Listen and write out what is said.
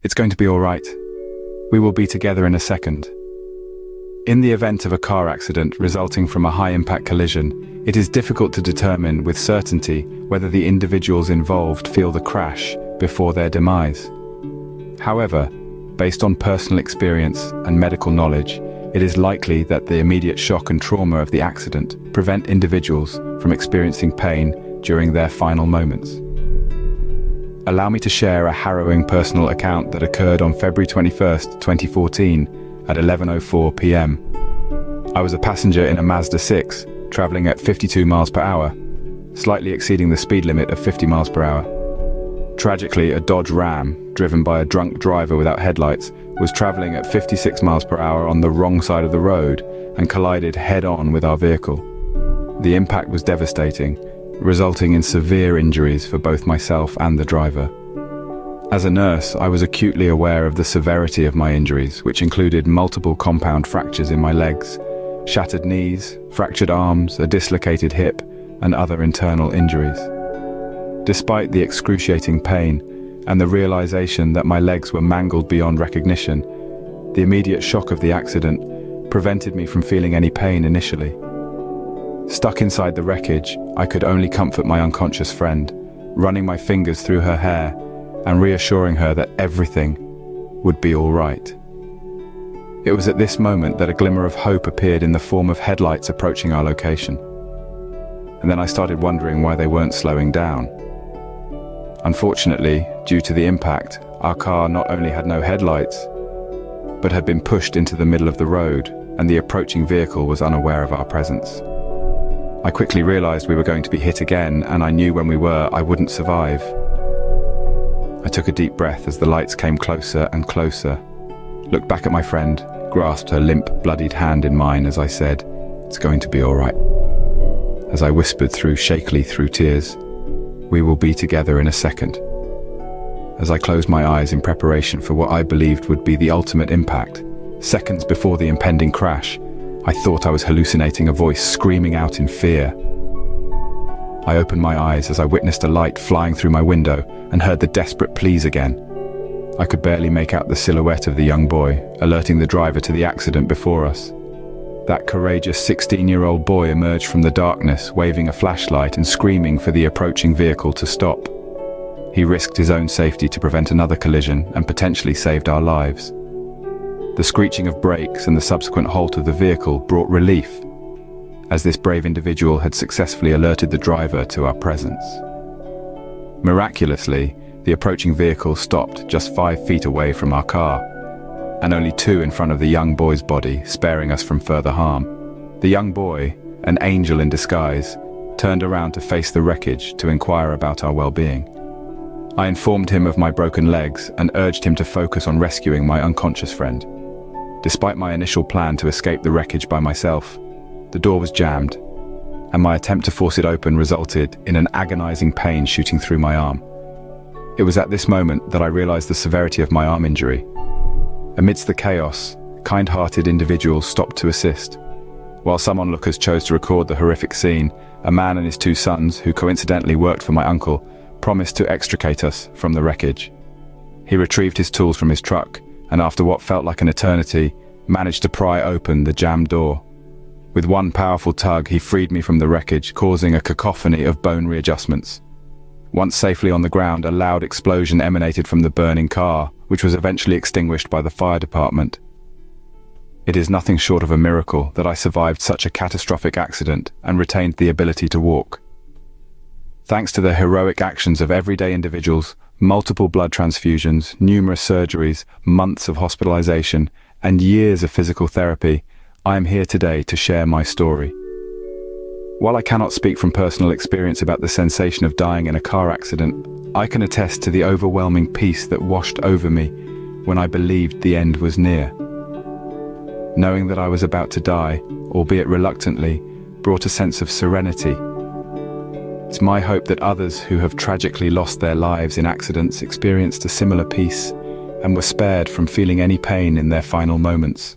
It's going to be all right. We will be together in a second. In the event of a car accident resulting from a high-impact collision, it is difficult to determine with certainty whether the individuals involved feel the crash before their demise. However, based on personal experience and medical knowledge, it is likely that the immediate shock and trauma of the accident prevent individuals from experiencing pain during their final moments. Allow me to share a harrowing personal account that occurred on February 21st, 2014 at 11:04 p.m. I was a passenger in a Mazda 6, traveling at 52 miles per hour, slightly exceeding the speed limit of 50 miles per hour. Tragically, a Dodge Ram, driven by a drunk driver without headlights, was traveling at 56 miles per hour on the wrong side of the road and collided head-on with our vehicle. The impact was devastating, resulting in severe injuries for both myself and the driver. As a nurse, I was acutely aware of the severity of my injuries, which included multiple compound fractures in my legs, shattered knees, fractured arms, a dislocated hip, and other internal injuries. Despite the excruciating pain and the realization that my legs were mangled beyond recognition, the immediate shock of the accident prevented me from feeling any pain initially. Stuck inside the wreckage, I could only comfort my unconscious friend, running my fingers through her hair and reassuring her that everything would be all right. It was at this moment that a glimmer of hope appeared in the form of headlights approaching our location. And then I started wondering why they weren't slowing down. Unfortunately, due to the impact, our car not only had no headlights, but had been pushed into the middle of the road, and the approaching vehicle was unaware of our presence. I quickly realized we were going to be hit again, and I knew when we were, I wouldn't survive. I took a deep breath as the lights came closer and closer, looked back at my friend, grasped her limp, bloodied hand in mine as I said, "It's going to be all right." As I whispered shakily through tears, "We will be together in a second." As I closed my eyes in preparation for what I believed would be the ultimate impact, seconds before the impending crash, I thought I was hallucinating a voice screaming out in fear. I opened my eyes as I witnessed a light flying through my window and heard the desperate pleas again. I could barely make out the silhouette of the young boy, alerting the driver to the accident before us. That courageous 16-year-old boy emerged from the darkness, waving a flashlight and screaming for the approaching vehicle to stop. He risked his own safety to prevent another collision and potentially saved our lives. The screeching of brakes and the subsequent halt of the vehicle brought relief, as this brave individual had successfully alerted the driver to our presence. Miraculously, the approaching vehicle stopped just 5 feet away from our car, and only 2 in front of the young boy's body, sparing us from further harm. The young boy, an angel in disguise, turned around to face the wreckage to inquire about our well-being. I informed him of my broken legs and urged him to focus on rescuing my unconscious friend. Despite my initial plan to escape the wreckage by myself, the door was jammed, and my attempt to force it open resulted in an agonizing pain shooting through my arm. It was at this moment that I realized the severity of my arm injury. Amidst the chaos, kind-hearted individuals stopped to assist. While some onlookers chose to record the horrific scene, a man and his 2 sons, who coincidentally worked for my uncle, promised to extricate us from the wreckage. He retrieved his tools from his truck, and after what felt like an eternity, managed to pry open the jammed door. With one powerful tug, he freed me from the wreckage, causing a cacophony of bone readjustments. Once safely on the ground, a loud explosion emanated from the burning car, which was eventually extinguished by the fire department. It is nothing short of a miracle that I survived such a catastrophic accident and retained the ability to walk. Thanks to the heroic actions of everyday individuals, multiple blood transfusions, numerous surgeries, months of hospitalization, and years of physical therapy, I am here today to share my story. While I cannot speak from personal experience about the sensation of dying in a car accident, I can attest to the overwhelming peace that washed over me when I believed the end was near. Knowing that I was about to die, albeit reluctantly, brought a sense of serenity. It's my hope that others who have tragically lost their lives in accidents experienced a similar peace and were spared from feeling any pain in their final moments.